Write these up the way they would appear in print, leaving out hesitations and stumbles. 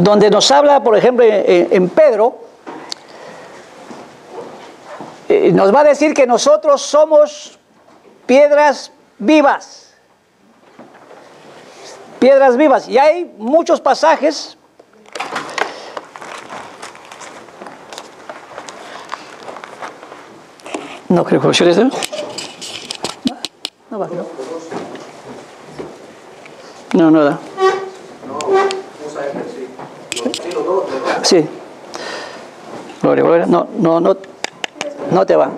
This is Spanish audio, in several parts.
donde nos habla, por ejemplo, en Pedro, nos va a decir que nosotros somos piedras vivas. Piedras vivas. Y hay muchos pasajes no creo que funcione eso. No va, ¿no? No da. Sí. Gloria. No te va.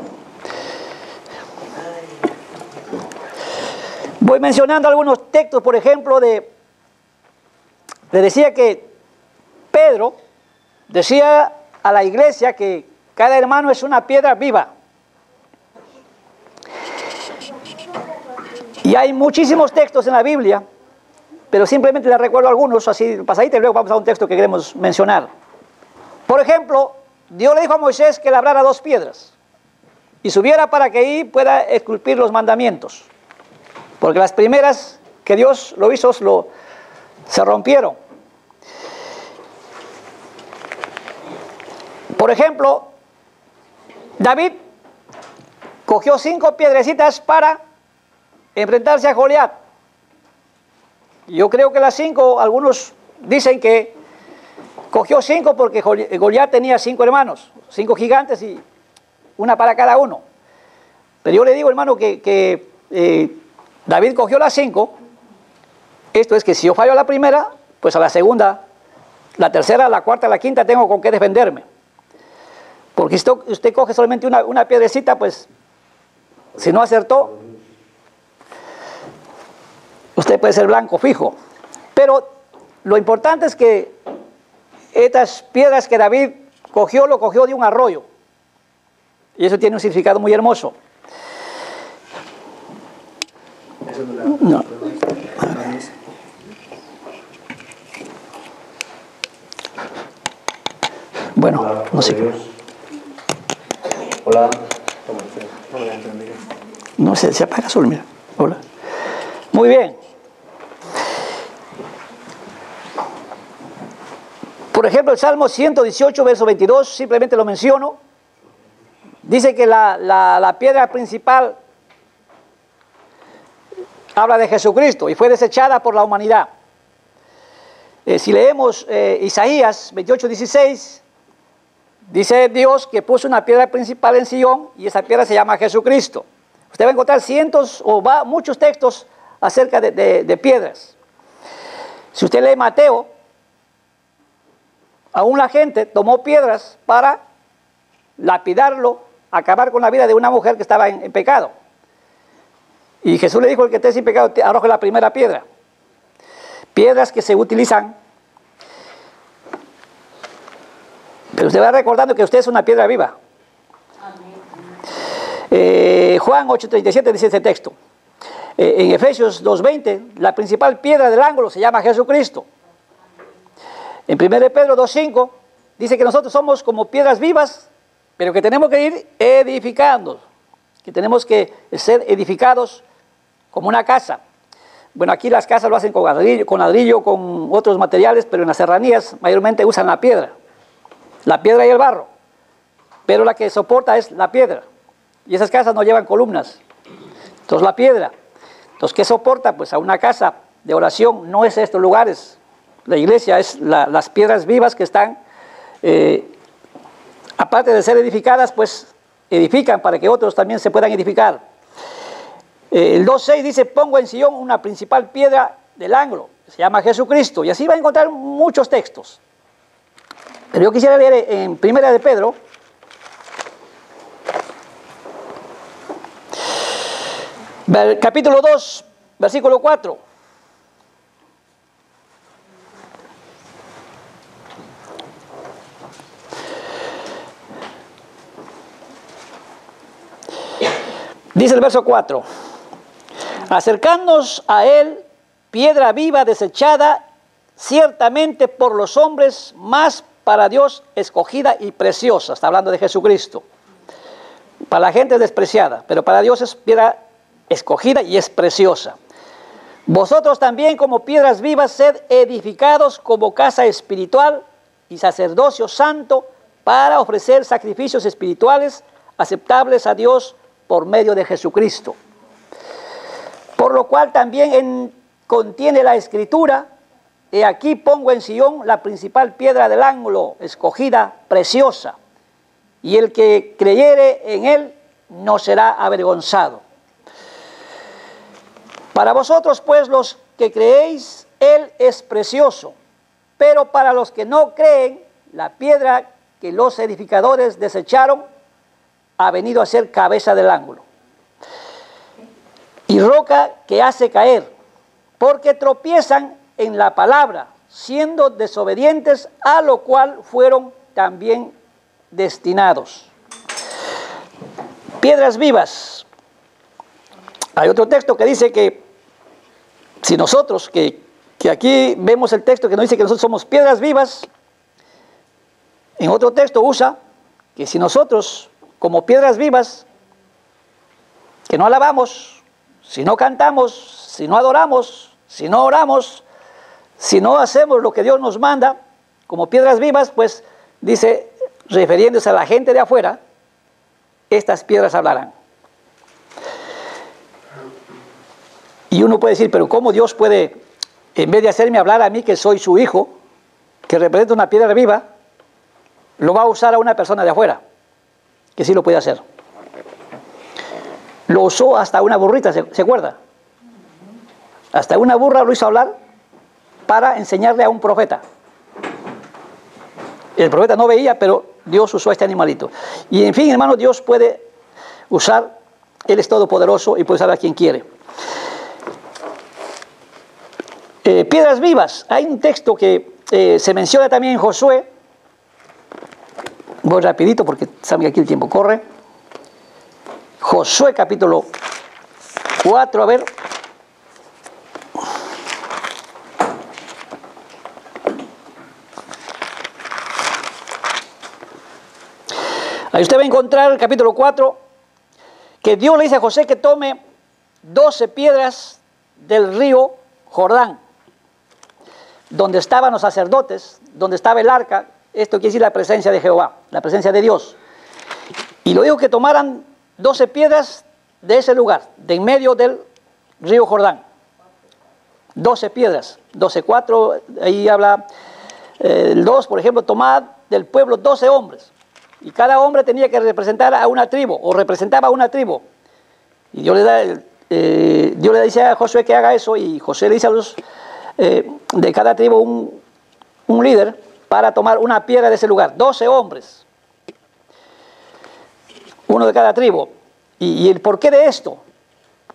Voy mencionando algunos textos, por ejemplo, le decía que Pedro decía a la iglesia que cada hermano es una piedra viva. Y hay muchísimos textos en la Biblia, pero simplemente les recuerdo algunos, así pasadita, y luego vamos a un texto que queremos mencionar. Por ejemplo, Dios le dijo a Moisés que labrara 2 piedras y subiera para que ahí pueda esculpir los mandamientos. Porque las primeras que Dios lo hizo se rompieron. Por ejemplo, David cogió 5 piedrecitas para enfrentarse a Goliat. Yo creo que las 5, algunos dicen que cogió 5 porque Goliat tenía 5 hermanos, 5 gigantes y una para cada uno. Pero yo le digo, hermano, que David cogió las 5. Esto es que si yo fallo a la primera, pues a la segunda, la tercera, la cuarta, la quinta tengo con qué defenderme. Porque si usted coge solamente una piedrecita, pues si no acertó, usted puede ser blanco fijo. Pero lo importante es que estas piedras que David cogió, lo cogió de un arroyo. Y eso tiene un significado muy hermoso. No. Bueno, no sé qué. Hola. No sé, se apaga solo, mira. Hola. Muy bien. Por ejemplo, el Salmo 118, verso 22, simplemente lo menciono. Dice que la piedra principal habla de Jesucristo y fue desechada por la humanidad. Si leemos Isaías 28, 16, dice Dios que puso una piedra principal en Sion y esa piedra se llama Jesucristo. Usted va a encontrar cientos o muchos textos acerca de piedras. Si usted lee Mateo, aún la gente tomó piedras para lapidarlo, acabar con la vida de una mujer que estaba en pecado. Y Jesús le dijo: el que esté sin pecado, arroje la primera piedra. Piedras que se utilizan. Pero usted va recordando que usted es una piedra viva. Juan 8:37 dice este texto. En Efesios 2:20, la principal piedra del ángulo se llama Jesucristo. En 1 Pedro 2:5 dice que nosotros somos como piedras vivas, pero que tenemos que ir edificando, que tenemos que ser edificados como una casa. Bueno, aquí las casas lo hacen con ladrillo, con otros materiales, pero en las serranías mayormente usan la piedra y el barro, pero la que soporta es la piedra, y esas casas no llevan columnas, entonces la piedra. Entonces, ¿qué soporta? Pues a una casa de oración no es estos lugares. La iglesia es las piedras vivas que están, aparte de ser edificadas, pues edifican para que otros también se puedan edificar. El 2:6 dice: pongo en Sion una principal piedra del ángulo, se llama Jesucristo. Y así va a encontrar muchos textos. Pero yo quisiera leer en 1 de Pedro, capítulo 2, versículo 4. Dice el verso 4: acercándonos a él, piedra viva desechada ciertamente por los hombres, mas para Dios escogida y preciosa. Está hablando de Jesucristo. Para la gente es despreciada, pero para Dios es piedra escogida y es preciosa. Vosotros también como piedras vivas sed edificados como casa espiritual y sacerdocio santo para ofrecer sacrificios espirituales aceptables a Dios por medio de Jesucristo. Por lo cual también contiene la Escritura: he aquí pongo en Sión la principal piedra del ángulo, escogida, preciosa, y el que creyere en él no será avergonzado. Para vosotros, pues, los que creéis, él es precioso, pero para los que no creen, la piedra que los edificadores desecharon ha venido a ser cabeza del ángulo y roca que hace caer, porque tropiezan en la palabra, siendo desobedientes, a lo cual fueron también destinados. Piedras vivas. Hay otro texto que dice que si nosotros, que aquí vemos el texto que nos dice que nosotros somos piedras vivas, en otro texto usa que si nosotros como piedras vivas, que no alabamos, si no cantamos, si no adoramos, si no oramos, si no hacemos lo que Dios nos manda, como piedras vivas, pues dice, refiriéndose a la gente de afuera, estas piedras hablarán. Y uno puede decir, pero ¿cómo Dios puede, en vez de hacerme hablar a mí, que soy su hijo, que representa una piedra viva, lo va a usar a una persona de afuera, que sí lo puede hacer? Lo usó hasta una burrita, ¿se acuerda? Hasta una burra lo hizo hablar para enseñarle a un profeta. El profeta no veía, pero Dios usó a este animalito. Y en fin, hermano, Dios puede usar, Él es todopoderoso y puede usar a quien quiere. Piedras vivas. Hay un texto que se menciona también en Josué. Voy rapidito porque saben que aquí el tiempo corre. Josué capítulo 4, a ver. Ahí usted va a encontrar el capítulo 4, que Dios le dice a José que tome 12 piedras del río Jordán, donde estaban los sacerdotes, donde estaba el arca. Esto quiere decir la presencia de Jehová, la presencia de Dios. Y lo dijo que tomaran 12 piedras de ese lugar, de en medio del río Jordán. 12 piedras, 12, 4, ahí habla el 2, por ejemplo, tomad del pueblo 12 hombres. Y cada hombre tenía que representar a una tribu, o representaba a una tribu. Y Dios le dice a Josué que haga eso, y José le dice a los de cada tribu un líder para tomar una piedra de ese lugar. 12 hombres, uno de cada tribu. Y el porqué de esto: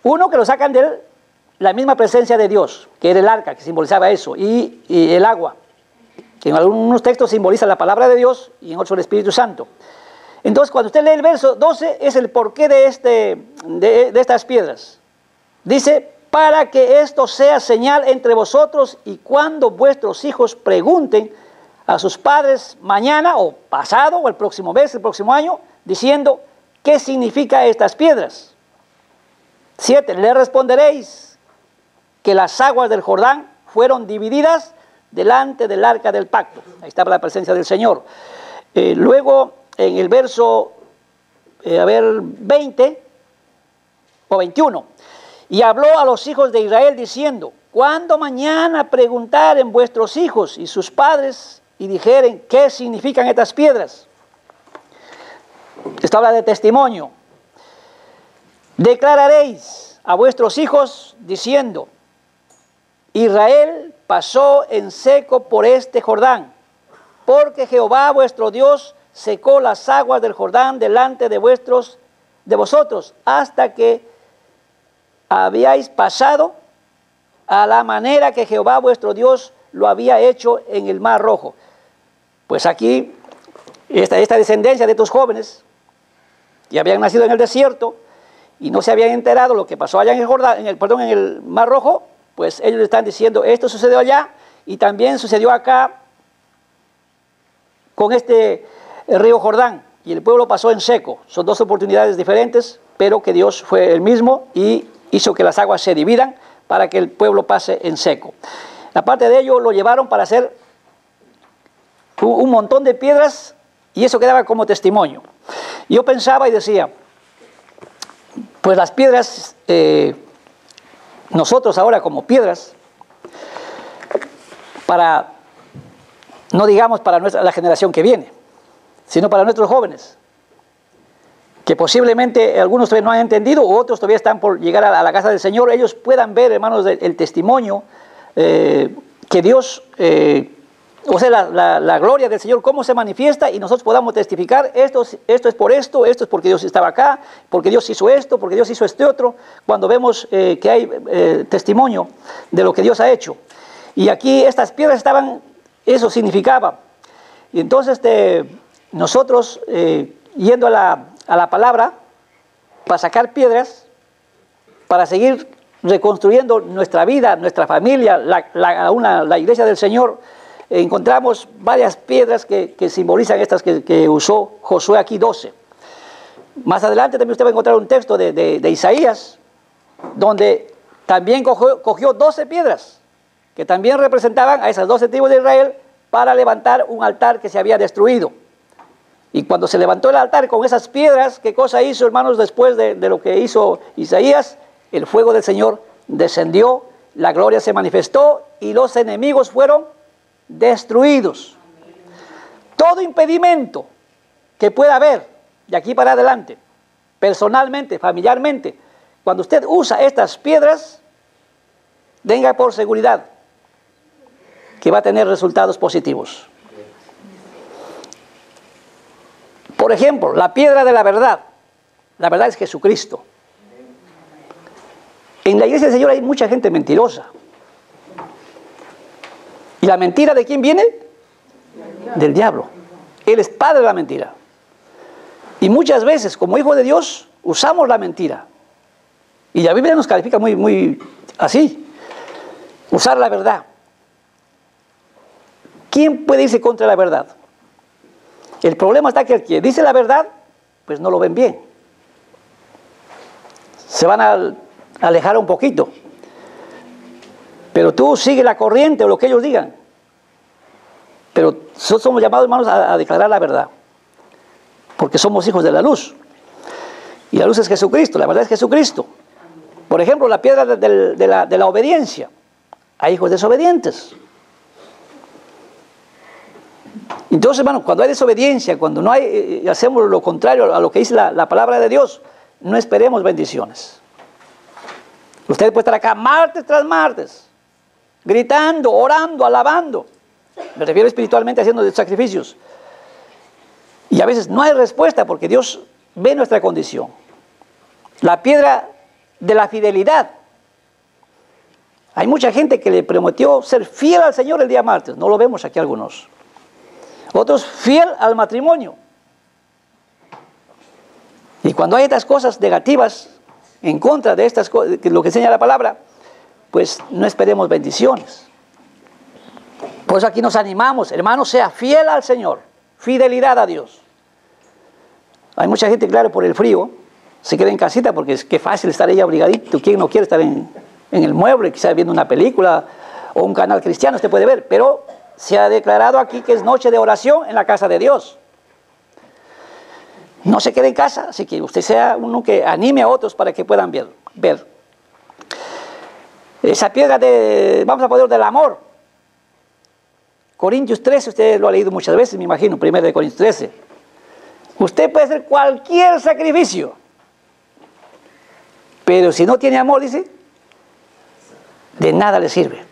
uno, que lo sacan de la misma presencia de Dios, que era el arca, que simbolizaba eso, y el agua, que en algunos textos simboliza la palabra de Dios y en otros el Espíritu Santo. Entonces, cuando usted lee el verso 12, es el porqué de estas piedras. Dice: para que esto sea señal entre vosotros, y cuando vuestros hijos pregunten a sus padres mañana o pasado o el próximo mes, el próximo año, diciendo: ¿qué significa estas piedras? 7. Le responderéis que las aguas del Jordán fueron divididas delante del arca del pacto. Ahí estaba la presencia del Señor. Luego, en el verso 20 o 21, y habló a los hijos de Israel diciendo: cuando mañana preguntaren vuestros hijos y sus padres y dijeren: ¿qué significan estas piedras? Esto habla de testimonio. Declararéis a vuestros hijos diciendo: Israel pasó en seco por este Jordán, porque Jehová vuestro Dios secó las aguas del Jordán delante de vosotros, hasta que habíais pasado a la manera que Jehová vuestro Dios lo había hecho en el Mar Rojo. Pues aquí, esta descendencia de estos jóvenes que habían nacido en el desierto y no se habían enterado lo que pasó allá en el Jordán, en el Mar Rojo, pues ellos le están diciendo: esto sucedió allá y también sucedió acá con el río Jordán, y el pueblo pasó en seco. Son dos oportunidades diferentes, pero que Dios fue el mismo y hizo que las aguas se dividan para que el pueblo pase en seco. Aparte de ello, lo llevaron para hacer un montón de piedras y eso quedaba como testimonio. Yo pensaba y decía, pues las piedras, nosotros ahora como piedras, para, no digamos para la generación que viene, sino para nuestros jóvenes, que posiblemente algunos todavía no han entendido o otros todavía están por llegar a la casa del Señor, ellos puedan ver, hermanos, el testimonio que Dios, o sea, la gloria del Señor, cómo se manifiesta y nosotros podamos testificar, esto es por esto es porque Dios estaba acá, porque Dios hizo esto, porque Dios hizo este otro, cuando vemos que hay testimonio de lo que Dios ha hecho. Y aquí estas piedras estaban, eso significaba. Y entonces nosotros, yendo a la palabra, para sacar piedras, para seguir reconstruyendo nuestra vida, nuestra familia, la iglesia del Señor, encontramos varias piedras que simbolizan estas que usó Josué aquí 12. Más adelante también usted va a encontrar un texto de Isaías, donde también cogió 12 piedras, que también representaban a esas 12 tribus de Israel para levantar un altar que se había destruido. Y cuando se levantó el altar con esas piedras, ¿qué cosa hizo, hermanos, después de lo que hizo Isaías? El fuego del Señor descendió, la gloria se manifestó y los enemigos fueron destruidos. Todo impedimento que pueda haber de aquí para adelante, personalmente, familiarmente, cuando usted usa estas piedras, tenga por seguridad que va a tener resultados positivos. Por ejemplo, la piedra de la verdad. La verdad es Jesucristo. En la iglesia del Señor hay mucha gente mentirosa. ¿Y la mentira de quién viene? Del diablo. Él es padre de la mentira. Y muchas veces, como hijos de Dios, usamos la mentira. Y la Biblia nos califica muy así. Usar la verdad. ¿Quién puede irse contra la verdad? El problema está que el que dice la verdad, pues no lo ven bien. Se van a alejar un poquito. Pero tú sigue la corriente o lo que ellos digan. Pero nosotros somos llamados, hermanos, a declarar la verdad. Porque somos hijos de la luz. Y la luz es Jesucristo, la verdad es Jesucristo. Por ejemplo, la piedra de la obediencia. Hay hijos desobedientes. Entonces, hermano, cuando hay desobediencia, cuando no hay, hacemos lo contrario a lo que dice la palabra de Dios, no esperemos bendiciones. Usted puede estar acá martes tras martes, gritando, orando, alabando. Me refiero espiritualmente haciendo sacrificios. Y a veces no hay respuesta porque Dios ve nuestra condición. La piedra de la fidelidad. Hay mucha gente que le prometió ser fiel al Señor el día martes. No lo vemos aquí algunos. Otros fiel al matrimonio. Y cuando hay estas cosas negativas en contra de estas cosas, lo que enseña la palabra, pues no esperemos bendiciones. Por eso aquí nos animamos, hermano, sea fiel al Señor, fidelidad a Dios. Hay mucha gente, claro, por el frío, se queda en casita porque es que fácil estar ahí abrigadito. ¿Quién no quiere estar en el mueble, quizás viendo una película o un canal cristiano? Usted puede ver, pero se ha declarado aquí que es noche de oración en la casa de Dios. No se quede en casa, así que usted sea uno que anime a otros para que puedan ver. Esa piedra vamos a poner del amor. Corintios 13, usted lo ha leído muchas veces, me imagino, 1 de Corintios 13. Usted puede hacer cualquier sacrificio, pero si no tiene amor, dice, de nada le sirve.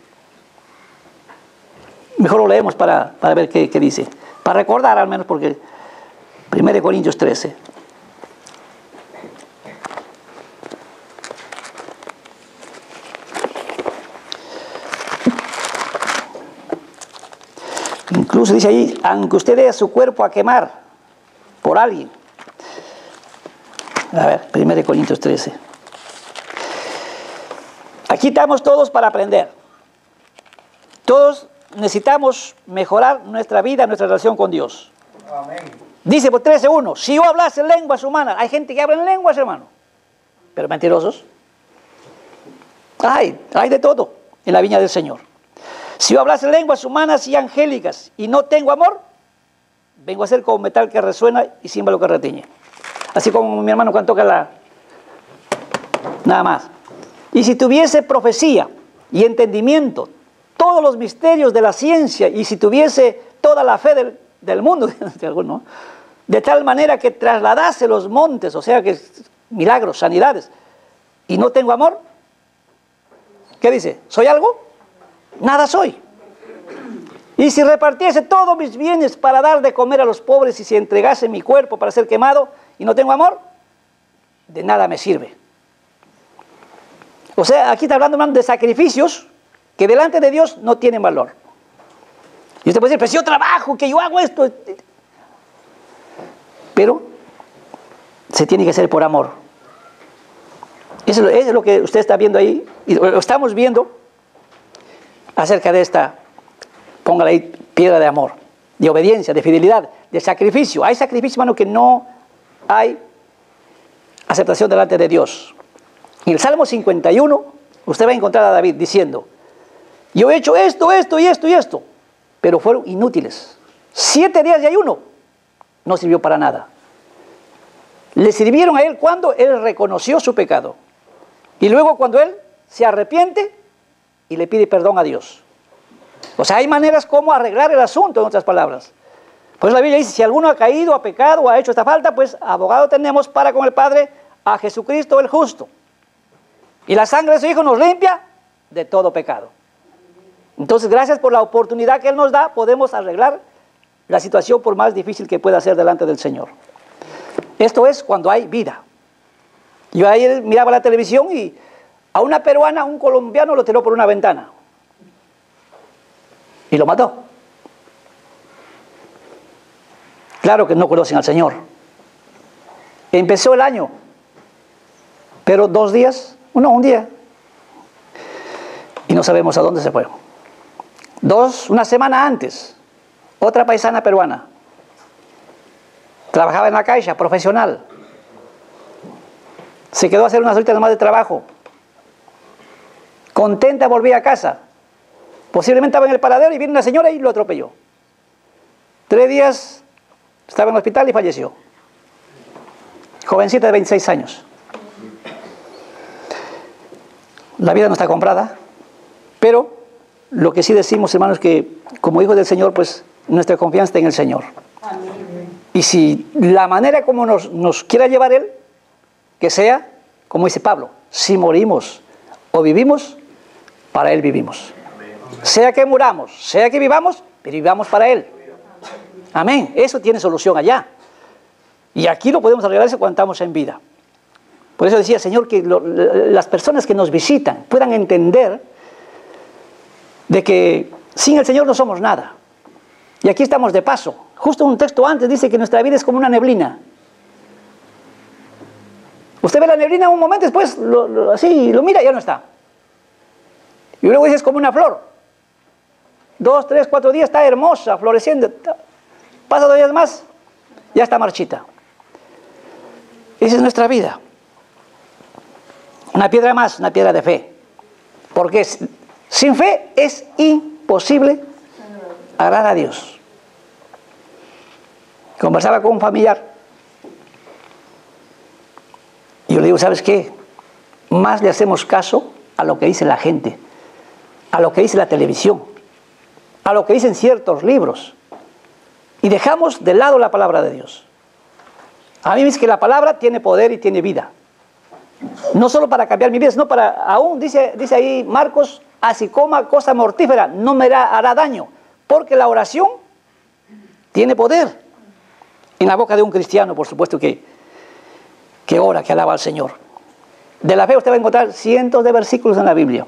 Mejor lo leemos para ver qué dice. Para recordar al menos, porque 1 Corintios 13. Incluso dice ahí, aunque usted dé su cuerpo a quemar por alguien. A ver, 1 Corintios 13. Aquí estamos todos para aprender. Todos necesitamos mejorar nuestra vida, nuestra relación con Dios. Amén. Dice por 13:1, si yo hablase lenguas humanas, hay gente que habla en lenguas, hermano, pero mentirosos. Hay de todo en la viña del Señor. Si yo hablase lenguas humanas y angélicas y no tengo amor, vengo a ser como metal que resuena y címbalo que retiñe. Así como mi hermano cuando toca nada más. Y si tuviese profecía y entendimiento, todos los misterios de la ciencia, y si tuviese toda la fe del mundo, de tal manera que trasladase los montes, o sea que milagros, sanidades, y no tengo amor, ¿qué dice? ¿Soy algo? Nada soy. Y si repartiese todos mis bienes para dar de comer a los pobres y si entregase mi cuerpo para ser quemado y no tengo amor, de nada me sirve. O sea, aquí está hablando de sacrificios que delante de Dios no tienen valor. Y usted puede decir, pero si yo trabajo, que yo hago esto. Pero se tiene que hacer por amor. Eso es lo que usted está viendo ahí, y lo estamos viendo acerca de esta, póngale ahí, piedra de amor, de obediencia, de fidelidad, de sacrificio. Hay sacrificio, hermano, que no hay aceptación delante de Dios. En el Salmo 51, usted va a encontrar a David diciendo, yo he hecho esto, esto y esto y esto, pero fueron inútiles. 7 días de ayuno no sirvió para nada. Le sirvieron a él cuando él reconoció su pecado. Y luego cuando él se arrepiente y le pide perdón a Dios. O sea, hay maneras como arreglar el asunto, en otras palabras. Pues la Biblia dice, si alguno ha caído, ha pecado o ha hecho esta falta, pues abogado tenemos para con el Padre a Jesucristo el justo. Y la sangre de su Hijo nos limpia de todo pecado. Entonces, gracias por la oportunidad que Él nos da, podemos arreglar la situación por más difícil que pueda ser delante del Señor. Esto es cuando hay vida. Yo ayer miraba la televisión y a una peruana, un colombiano lo tiró por una ventana. Y lo mató. Claro que no conocen al Señor. Empezó el año, pero 2 días, un día, y no sabemos a dónde se fue. Una semana antes, otra paisana peruana, trabajaba en la Caixa, profesional, se quedó a hacer unas horitas más de trabajo, contenta, volvía a casa, posiblemente estaba en el paradero y vino una señora y lo atropelló. 3 días estaba en el hospital y falleció. Jovencita de 26 años. La vida no está comprada, pero lo que sí decimos, hermanos, que como hijos del Señor, pues nuestra confianza está en el Señor. Amén. Y si la manera como nos quiera llevar Él, que sea, como dice Pablo, si morimos o vivimos, para Él vivimos. Sea que muramos, sea que vivamos, pero vivamos para Él. Amén. Eso tiene solución allá. Y aquí lo podemos arreglar cuando estamos en vida. Por eso decía, Señor, que las personas que nos visitan puedan entender de que sin el Señor no somos nada. Y aquí estamos de paso. Justo un texto antes dice que nuestra vida es como una neblina. Usted ve la neblina un momento, después así lo mira y ya no está. Y luego dice, es como una flor. 2, 3, 4 días está hermosa, floreciendo. Pasa 2 días más, ya está marchita. Esa es nuestra vida. Una piedra más, una piedra de fe. Porque sin fe es imposible agradar a Dios. Conversaba con un familiar. Y yo le digo, ¿sabes qué? Más le hacemos caso a lo que dice la gente, a lo que dice la televisión, a lo que dicen ciertos libros. Y dejamos de lado la palabra de Dios. A mí me dice que la palabra tiene poder y tiene vida. No solo para cambiar mi vida, sino para, aún dice ahí Marcos, así coma cosa mortífera, no me hará daño. Porque la oración tiene poder. En la boca de un cristiano, por supuesto, que ora, que alaba al Señor. De la fe usted va a encontrar cientos de versículos en la Biblia.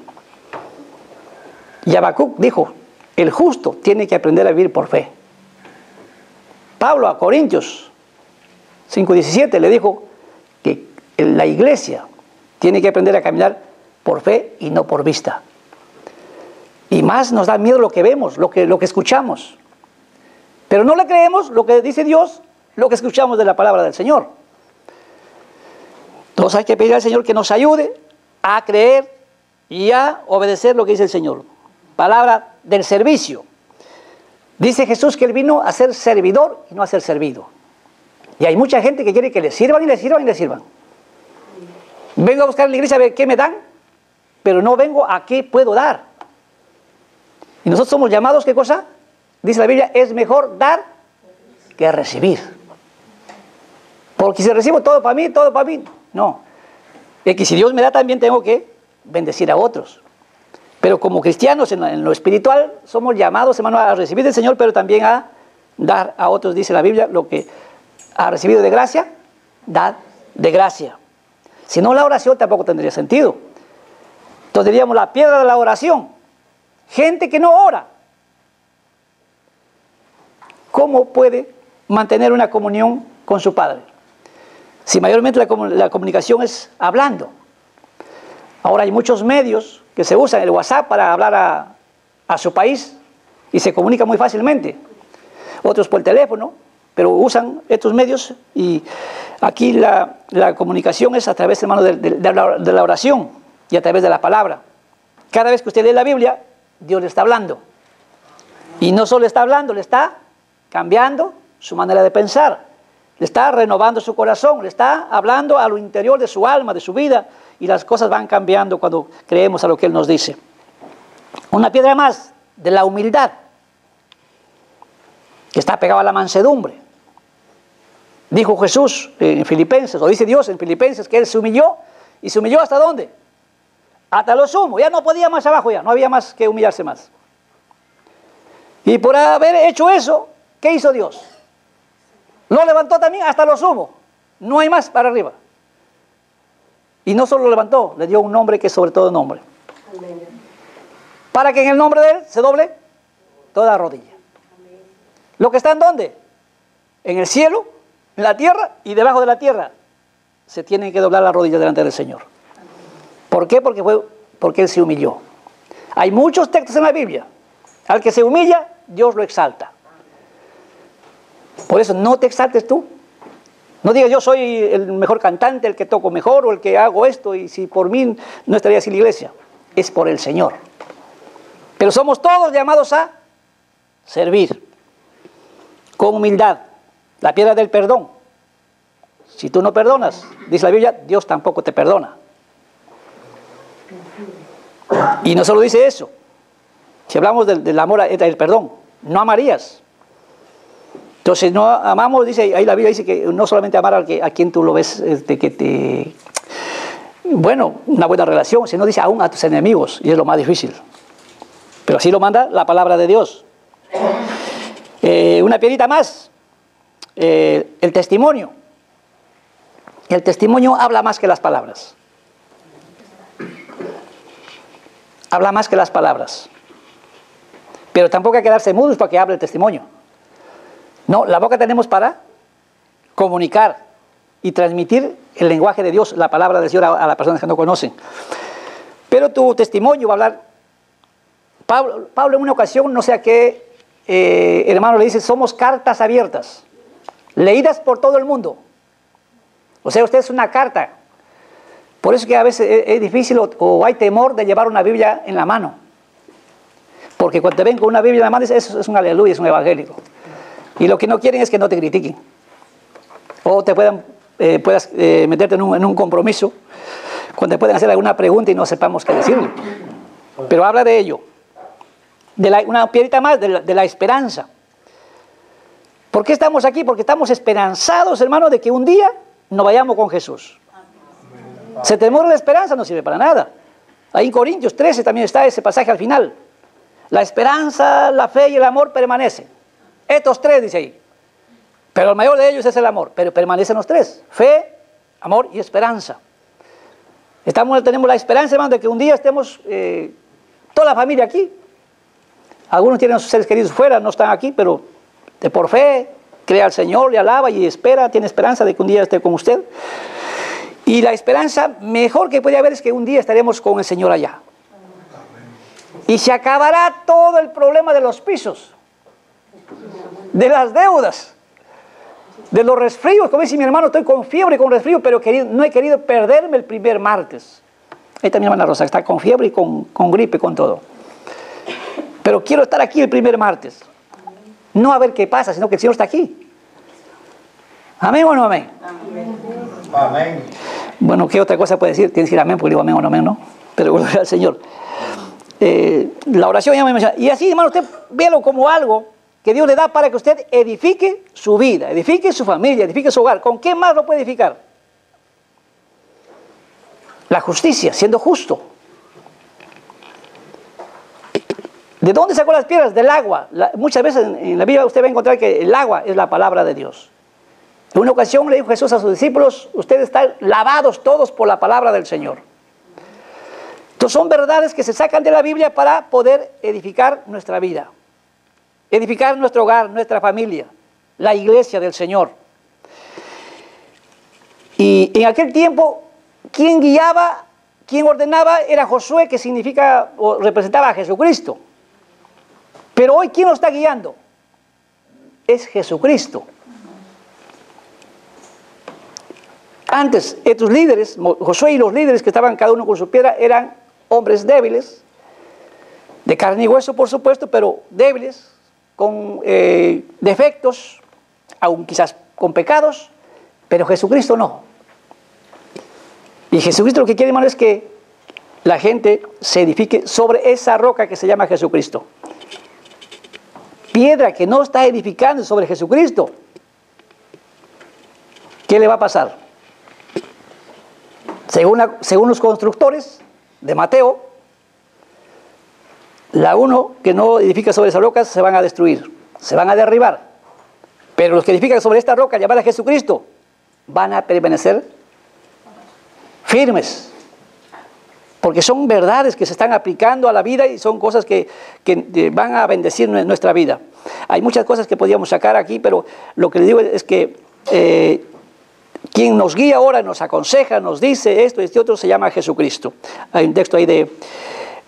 Y Habacuc dijo, el justo tiene que aprender a vivir por fe. Pablo a Corintios 5:17 le dijo que la iglesia tiene que aprender a caminar por fe y no por vista. Y más nos da miedo lo que vemos, lo que escuchamos. Pero no le creemos lo que dice Dios, lo que escuchamos de la palabra del Señor. Entonces hay que pedir al Señor que nos ayude a creer y a obedecer lo que dice el Señor. Palabra del servicio. Dice Jesús que Él vino a ser servidor y no a ser servido. Y hay mucha gente que quiere que le sirvan y le sirvan y le sirvan. Vengo a buscar en la iglesia a ver qué me dan, pero no vengo a qué puedo dar. Y nosotros somos llamados, ¿qué cosa? Dice la Biblia, es mejor dar que recibir. Porque si recibo todo para mí, no. Es que si Dios me da, también tengo que bendecir a otros. Pero como cristianos en lo espiritual, somos llamados, hermano, a recibir del Señor, pero también a dar a otros, dice la Biblia, lo que ha recibido de gracia, dad de gracia. Si no, la oración tampoco tendría sentido. Entonces diríamos la piedra de la oración. Gente que no ora, ¿cómo puede mantener una comunión con su Padre? Si mayormente la comunicación es hablando. Ahora hay muchos medios que se usan, el WhatsApp, para hablar a su país y se comunica muy fácilmente. Otros por el teléfono, pero usan estos medios y aquí la comunicación es a través, hermano, de la oración y a través de la palabra. Cada vez que usted lee la Biblia, Dios le está hablando. Y no solo le está hablando, le está cambiando su manera de pensar. Le está renovando su corazón, le está hablando a lo interior de su alma, de su vida, y las cosas van cambiando cuando creemos a lo que Él nos dice. Una piedra más de la humildad, que está pegada a la mansedumbre. Dijo Jesús en Filipenses, o dice Dios en Filipenses, que Él se humilló, y se humilló ¿hasta dónde? Hasta lo sumo, ya no podía más abajo, ya no había más que humillarse más. Y por haber hecho eso, ¿qué hizo Dios? Lo levantó también hasta lo sumo, no hay más para arriba. Y no solo lo levantó, le dio un nombre que es sobre todo nombre. Amén. Para que en el nombre de Él se doble toda rodilla. Amén. Lo que está en ¿dónde? En el cielo, en la tierra y debajo de la tierra. Se tienen que doblar las rodillas delante del Señor. Amén. ¿Por qué? Porque Él se humilló. Hay muchos textos en la Biblia. Al que se humilla, Dios lo exalta. Por eso no te exaltes tú. No digas yo soy el mejor cantante, el que toco mejor o el que hago esto, y si por mí no estaría así la iglesia. Es por el Señor. Pero somos todos llamados a servir con humildad. La piedra del perdón. Si tú no perdonas, dice la Biblia, Dios tampoco te perdona. Y no solo dice eso. Si hablamos del amor, del perdón, no amarías. Entonces no amamos, dice, ahí la Biblia dice que no solamente amar a quien tú lo ves, bueno, una buena relación, sino dice aún a tus enemigos, y es lo más difícil. Pero así lo manda la palabra de Dios. Una piedrita más, el testimonio. El testimonio habla más que las palabras. Habla más que las palabras. Pero tampoco hay que quedarse mudos para que hable el testimonio. No, la boca tenemos para comunicar y transmitir el lenguaje de Dios, la palabra del Señor a las personas que no conocen. Pero tu testimonio va a hablar. Pablo en una ocasión, no sé a qué hermano le dice, somos cartas abiertas, leídas por todo el mundo. O sea, usted es una carta. Por eso que a veces es difícil o hay temor de llevar una Biblia en la mano. Porque cuando te ven con una Biblia en la mano, eso es un aleluya, es un evangélico. Y lo que no quieren es que no te critiquen. O te puedas meterte en un compromiso cuando te pueden hacer alguna pregunta y no sepamos qué decirle. Pero habla de ello. Una piedrita más de la esperanza. ¿Por qué estamos aquí? Porque estamos esperanzados, hermanos, de que un día nos vayamos con Jesús. Se te muere la esperanza, no sirve para nada. Ahí en Corintios 13 también está ese pasaje al final. La esperanza, la fe y el amor permanecen. Estos tres, dice ahí. Pero el mayor de ellos es el amor. Pero permanecen los tres. Fe, amor y esperanza. Tenemos la esperanza, hermano, de que un día estemos toda la familia aquí. Algunos tienen a sus seres queridos fuera, no están aquí, pero por fe, cree al Señor, le alaba y espera, tiene esperanza de que un día esté con usted. Y la esperanza mejor que puede haber es que un día estaremos con el Señor allá. Y se acabará todo el problema de los pisos, de las deudas, de los resfríos. Como dice mi hermano, estoy con fiebre y con resfrío, pero no he querido perderme el primer martes. Ahí está mi hermana Rosa, está con fiebre y con gripe, con todo. Pero quiero estar aquí el primer martes. No a ver qué pasa, sino que el Señor está aquí. ¿Amén o no amén? Amén. Bueno, ¿qué otra cosa puede decir? Tienes que decir amén, porque digo amén o no amén, ¿no? Pero gloria al Señor. La oración ya me menciona. Y así, hermano, usted véalo como algo que Dios le da para que usted edifique su vida, edifique su familia, edifique su hogar. ¿Con qué más lo puede edificar? La justicia, siendo justo. ¿De dónde sacó las piedras? Del agua. Muchas veces en la Biblia usted va a encontrar que el agua es la palabra de Dios. En una ocasión le dijo Jesús a sus discípulos, ustedes están lavados todos por la palabra del Señor. Entonces son verdades que se sacan de la Biblia para poder edificar nuestra vida, edificar nuestro hogar, nuestra familia, la iglesia del Señor. Y en aquel tiempo, quien guiaba, quien ordenaba era Josué, que significa o representaba a Jesucristo. Pero hoy, ¿quién nos está guiando? Es Jesucristo. Antes, estos líderes, Josué y los líderes que estaban cada uno con su piedra, eran hombres débiles, de carne y hueso, por supuesto, pero débiles, con defectos, aún quizás con pecados, pero Jesucristo no. Y Jesucristo lo que quiere, hermano, es que la gente se edifique sobre esa roca que se llama Jesucristo. Piedra que no está edificando sobre Jesucristo, ¿qué le va a pasar? Según los constructores de Mateo, la uno que no edifica sobre esas rocas se van a destruir, se van a derribar. Pero los que edifican sobre esta roca llamada Jesucristo van a permanecer firmes. Porque son verdades que se están aplicando a la vida y son cosas que van a bendecir nuestra vida. Hay muchas cosas que podríamos sacar aquí, pero lo que le digo es que quien nos guía ahora, nos aconseja, nos dice esto y este otro, se llama Jesucristo. Hay un texto ahí de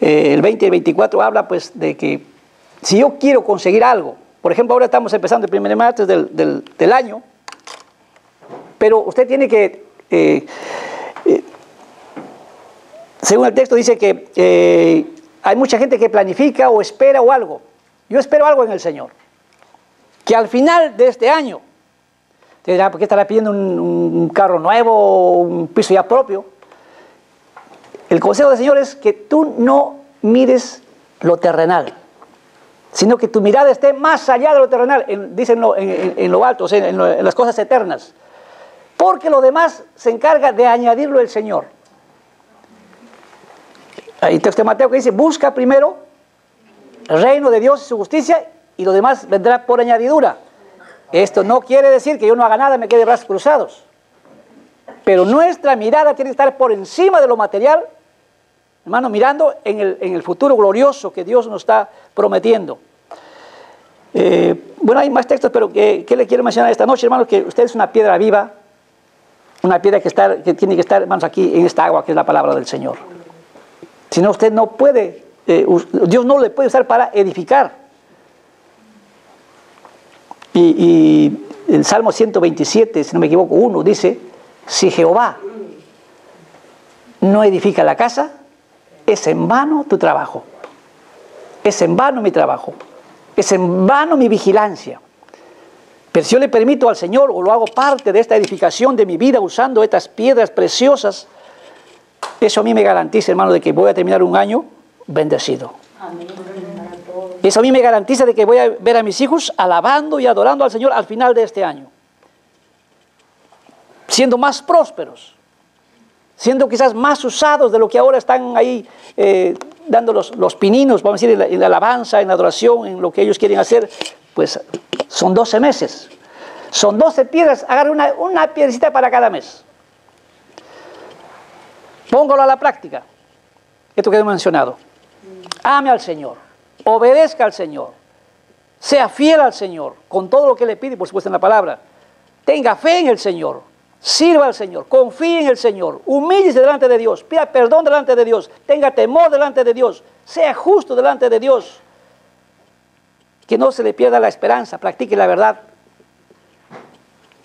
el 20 y 24, habla pues de que si yo quiero conseguir algo, por ejemplo, ahora estamos empezando el primer martes del año, pero usted tiene que... según el texto dice que hay mucha gente que planifica o espera o algo. Yo espero algo en el Señor. Que al final de este año, te dirá, ¿por qué estará pidiendo un carro nuevo o un piso ya propio? El consejo del Señor es que tú no mires lo terrenal, sino que tu mirada esté más allá de lo terrenal, dicen en lo alto, o sea, en las cosas eternas. Porque lo demás se encarga de añadirlo el Señor. Hay un texto de Mateo que dice, busca primero el reino de Dios y su justicia y lo demás vendrá por añadidura. Esto no quiere decir que yo no haga nada y me quede de brazos cruzados. Pero nuestra mirada tiene que estar por encima de lo material, hermano, mirando en el futuro glorioso que Dios nos está prometiendo. Bueno, hay más textos, pero ¿qué le quiero mencionar esta noche, hermano? Que usted es una piedra viva, una piedra que tiene que estar, hermanos, aquí en esta agua que es la palabra del Señor. Si no, usted no puede, Dios no le puede usar para edificar. Y el Salmo 127, si no me equivoco, 1, dice, si Jehová no edifica la casa, es en vano tu trabajo. Es en vano mi trabajo. Es en vano mi vigilancia. Pero si yo le permito al Señor o lo hago parte de esta edificación de mi vida usando estas piedras preciosas, eso a mí me garantiza, hermano, de que voy a terminar un año bendecido. Amén. Eso a mí me garantiza de que voy a ver a mis hijos alabando y adorando al Señor al final de este año. Siendo más prósperos. Siendo quizás más usados de lo que ahora están ahí dando los pininos, vamos a decir, en la alabanza, en la adoración, en lo que ellos quieren hacer. Pues son 12 meses. Son 12 piedras, agarre una piedrecita para cada mes. Póngalo a la práctica. Esto que he mencionado. Ame al Señor. Obedezca al Señor. Sea fiel al Señor. Con todo lo que le pide, por supuesto, en la palabra. Tenga fe en el Señor. Sirva al Señor. Confíe en el Señor. Humíllese delante de Dios. Pida perdón delante de Dios. Tenga temor delante de Dios. Sea justo delante de Dios. Que no se le pierda la esperanza. Practique la verdad.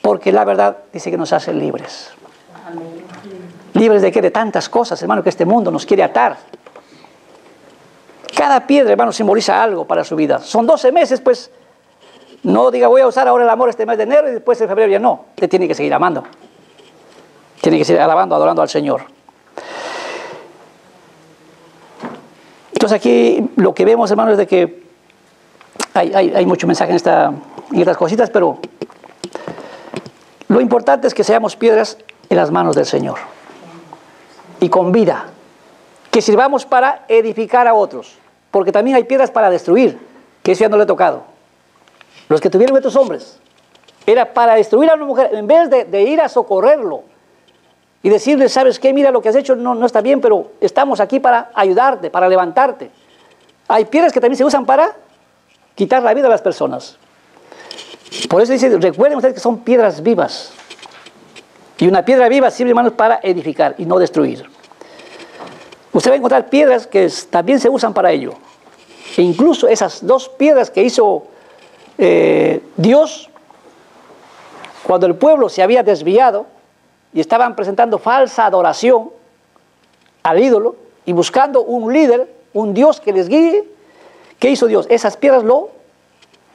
Porque la verdad dice que nos hace libres. Amén. Libres de qué? De tantas cosas, hermano, que este mundo nos quiere atar. Cada piedra, hermano, simboliza algo para su vida. Son 12 meses, pues, no diga voy a usar ahora el amor este mes de enero y después en febrero ya no. Usted tiene que seguir amando. Tiene que seguir alabando, adorando al Señor. Entonces aquí lo que vemos, hermano, es de que hay mucho mensaje en estas cositas, pero lo importante es que seamos piedras en las manos del Señor. Y con vida. Que sirvamos para edificar a otros. Porque también hay piedras para destruir, que eso ya no le ha tocado. Los que tuvieron estos hombres, era para destruir a una mujer, en vez de ir a socorrerlo y decirle, ¿sabes qué? Mira, lo que has hecho no está bien, pero estamos aquí para ayudarte, para levantarte. Hay piedras que también se usan para quitar la vida a las personas. Por eso dice, recuerden ustedes que son piedras vivas. Y una piedra viva sirve, hermanos, para edificar y no destruir. Usted va a encontrar piedras que también se usan para ello. E incluso esas dos piedras que hizo Dios, cuando el pueblo se había desviado y estaban presentando falsa adoración al ídolo y buscando un líder, un Dios que les guíe, ¿qué hizo Dios? Esas piedras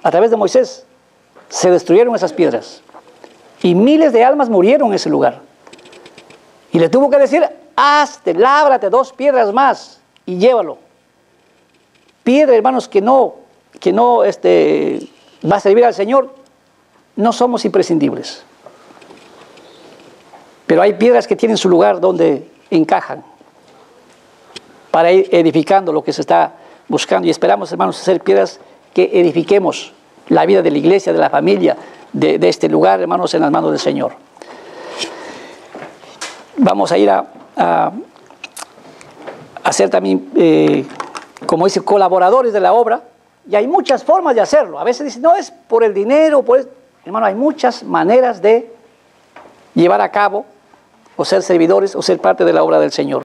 a través de Moisés, se destruyeron esas piedras. Y miles de almas murieron en ese lugar. Y le tuvo que decir, lábrate 2 piedras más y llévalo. Piedra, hermanos, que no va a servir al Señor, no somos imprescindibles. Pero hay piedras que tienen su lugar donde encajan para ir edificando lo que se está buscando. Y esperamos, hermanos, ser piedras que edifiquemos la vida de la iglesia, de la familia, de este lugar, hermanos, en las manos del Señor. Vamos a ir a ser también, como dice, colaboradores de la obra. Y hay muchas formas de hacerlo. A veces dicen, no es por el dinero, hermano, hay muchas maneras de llevar a cabo, o ser servidores, o ser parte de la obra del Señor.